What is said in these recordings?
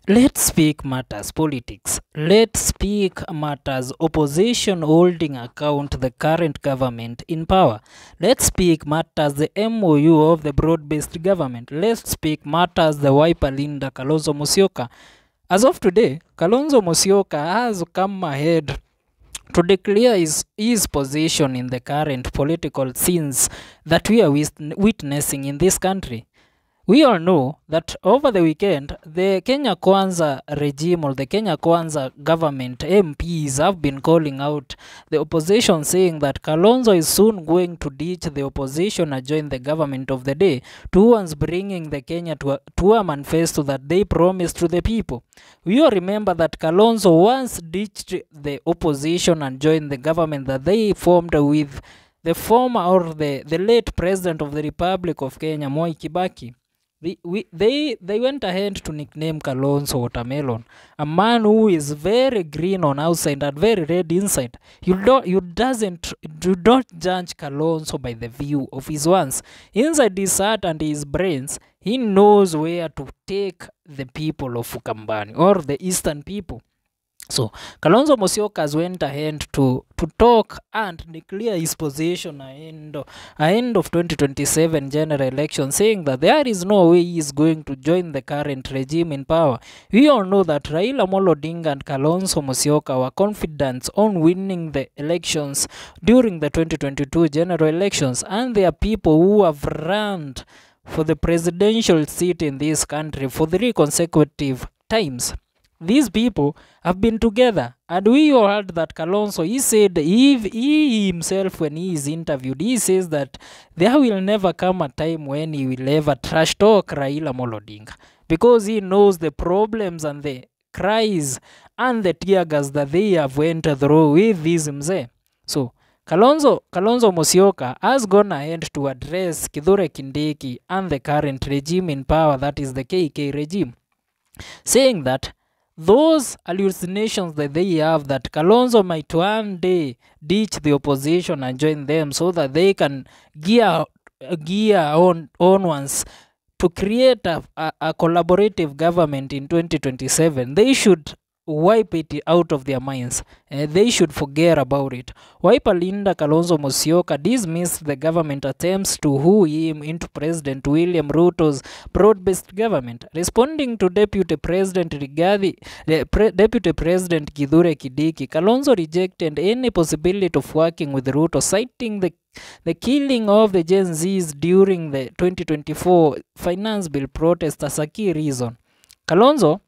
Let's speak matters politics. Let's speak matters opposition holding account the current government in power. Let's speak matters the MOU of the broad-based government. Let's speak matters the Wiper Linda Kalonzo Musyoka. As of today, Kalonzo Musyoka has come ahead to declare his position in the current political scenes that we are witnessing in this country. We all know that over the weekend, the Kenya Kwanza regime or the Kenya Kwanza government MPs have been calling out the opposition, saying that Kalonzo is soon going to ditch the opposition and join the government of the day, towards bringing the Kenya to a manifesto that they promised to the people. We all remember that Kalonzo once ditched the opposition and joined the government that they formed with the former or the late president of the Republic of Kenya, Moi Kibaki. They went ahead to nickname Kalonzo Watermelon, a man who is very green on outside and very red inside. You don't judge Kalonzo by the view of his ones. Inside his heart and his brains, he knows where to take the people of Ukambani or the eastern people. So Kalonzo Musyoka went ahead to talk and declare his position ahead of 2027 general election, saying that there is no way he is going to join the current regime in power. We all know that Raila Amolo Odinga and Kalonzo Musyoka were confident on winning the elections during the 2022 general elections, and there are people who have run for the presidential seat in this country for 3 consecutive times. These people have been together, and we all heard that Kalonzo, he said, he himself, when he is interviewed, he says that there will never come a time when he will ever trash talk Raila Amolo Odinga, because he knows the problems and the cries and the tear gas that they have went through with this mzee. So Kalonzo Musyoka has gone ahead to address Kithure Kindiki and the current regime in power, that is the KK regime, saying that those hallucinations that they have that Kalonzo might one day ditch the opposition and join them so that they can gear on once to create a collaborative government in 2027, they should wipe it out of their minds. They should forget about it. Wiper Linda Kalonzo Musyoka dismissed the government attempts to woo him into President William Ruto's broad-based government. Responding to Deputy President Deputy President Kithure Kindiki, Kalonzo rejected any possibility of working with Ruto, citing the killing of the Gen Zs during the 2024 finance bill protest as a key reason. Kalonzo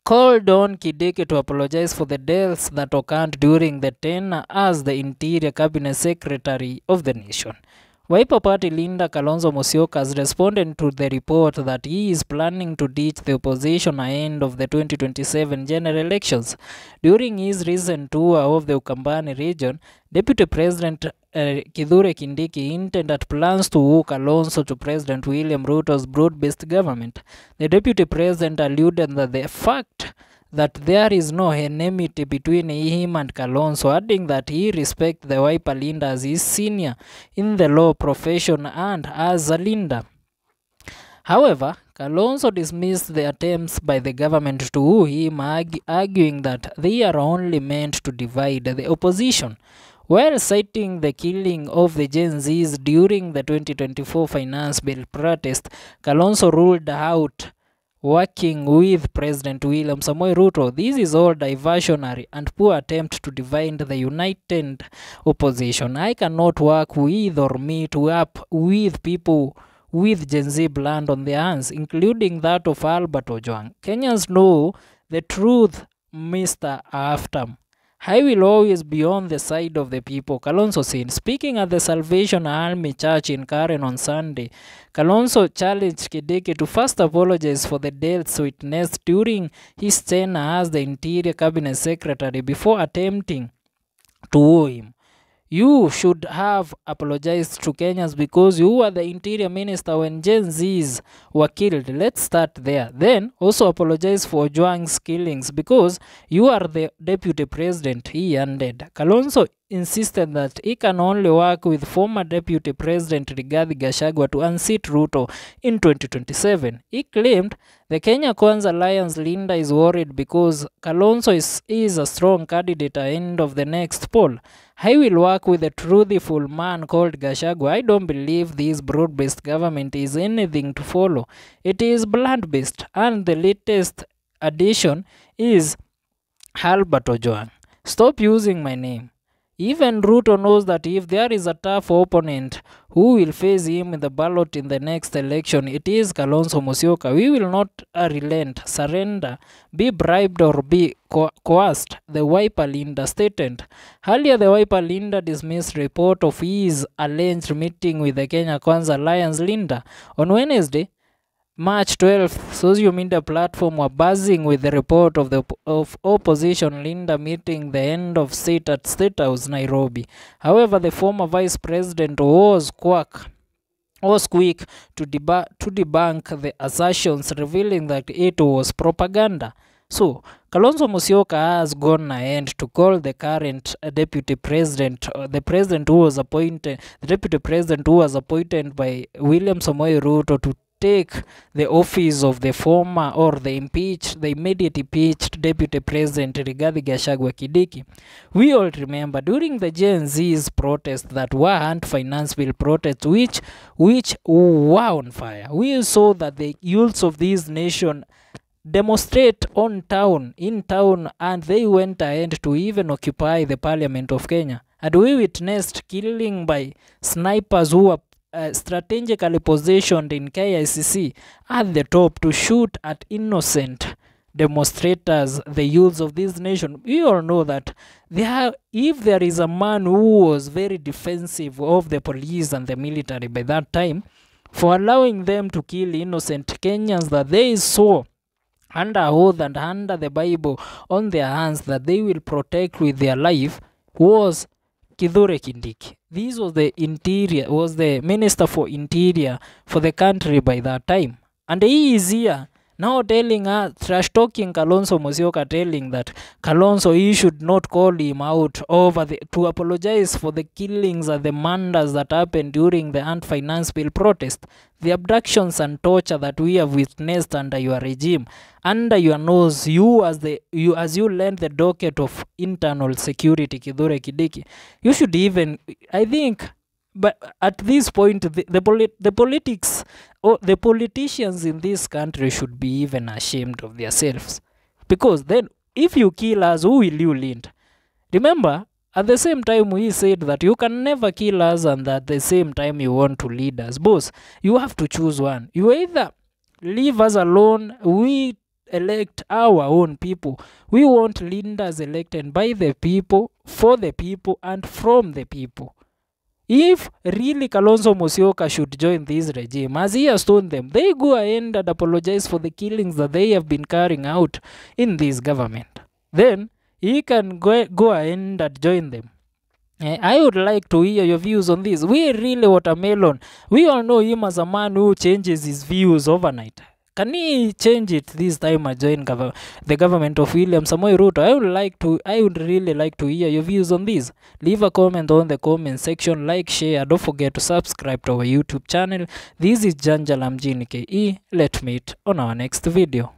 called on Kindiki to apologize for the deaths that occurred during the tenure as the Interior Cabinet Secretary of the nation. Wiper Party Linda Kalonzo Musyoka has responded to the report that he is planning to ditch the opposition ahead of the 2027 general elections. During his recent tour of the Ukambani region, Deputy President Kithure Kindiki hinted at plans to woo Kalonzo to President William Ruto's broad-based government. The Deputy President alluded that the fact that there is no enmity between him and Kalonzo, adding that he respects the Wiper Linda as his senior in the law profession and as a Linda. However, Kalonzo dismissed the attempts by the government to woo him, arguing that they are only meant to divide the opposition. While citing the killing of the Gen Zs during the 2024 finance bill protest, Kalonzo ruled out working with President William Samoei Ruto. This is all diversionary and poor attempt to divide the united opposition. I cannot work with or meet up with people with Gen Z blood on their hands, including that of Albert Ojwang. Kenyans know the truth, Mr. Aftam. I will always be on the side of the people, Kalonzo said. Speaking at the Salvation Army Church in Karen on Sunday, Kalonzo challenged Kindiki to first apologize for the deaths witnessed during his tenure as the Interior Cabinet Secretary before attempting to woo him. You should have apologized to Kenyans because you were the Interior Minister when Gen Zs were killed. Let's start there. Then also apologize for Ojwang's killings because you are the Deputy President, he ended. Kalonzo insisted that he can only work with former Deputy President Rigathi Gachagua to unseat Ruto in 2027. He claimed the Kenya Kwanza Alliance leader is worried because Kalonzo is a strong candidate at the end of the next poll. I will work with a truthful man called Gachagua. I don't believe this broad-based government is anything to follow. It is blunt-based, and the latest addition is Albert Ojwang. Stop using my name. Even Ruto knows that if there is a tough opponent who will face him in the ballot in the next election, it is Kalonzo Musyoka. We will not relent, surrender, be bribed or be coerced, the Wiper leader stated. Earlier, the Wiper leader dismissed report of his alleged meeting with the Kenya Kwanza Alliance leader. On Wednesday, March 12th, social media platform were buzzing with the report of opposition leader meeting the end of state at State House, Nairobi. However, the former vice president was quick to debunk the assertions, revealing that it was propaganda. So, Kalonzo Musyoka has gone ahead to call the current deputy president, the deputy president who was appointed by William Samoei Ruto to take the office of the former or the immediate impeached deputy president Rigathi Gachagua Kidiki. We all remember during the Gen Z's protest that were anti-finance bill protests which were on fire. We saw that the youths of this nation demonstrate in town, and they went ahead to even occupy the Parliament of Kenya. And we witnessed killing by snipers who were strategically positioned in KICC at the top to shoot at innocent demonstrators, the youths of this nation. We all know that if there is a man who was very defensive of the police and the military by that time, for allowing them to kill innocent Kenyans that they saw under oath and under the Bible on their hands that they will protect with their life, was Kithure Kindiki. This was the Minister for Interior for the country by that time. And he is here now telling her, trash talking Kalonzo Musyoka, telling that Kalonzo, he should not call him out to apologize for the killings and the murders that happened during the anti-finance bill protest, the abductions and torture that we have witnessed under your regime, under your nose, as you lend the docket of internal security, Kithure Kindiki. You should even, I think, but at this point, the politicians in this country should be even ashamed of themselves. Because then, if you kill us, who will you lead? Remember, at the same time, we said that you can never kill us, and at the same time, you want to lead us. Boss, you have to choose one. You either leave us alone, we elect our own people. We want leaders elected by the people, for the people, and from the people. If really Kalonzo Musyoka should join this regime, as he has told them, they go ahead and apologize for the killings that they have been carrying out in this government. Then he can go ahead and join them. I would like to hear your views on this. We really watermelon. We all know him as a man who changes his views overnight. Can he change it this time and join the government of William Samoei Ruto? I would really like to hear your views on this. Leave a comment on the comment section, like, share, don't forget to subscribe to our YouTube channel. This is Janjalam Mjini KE. Let's meet on our next video.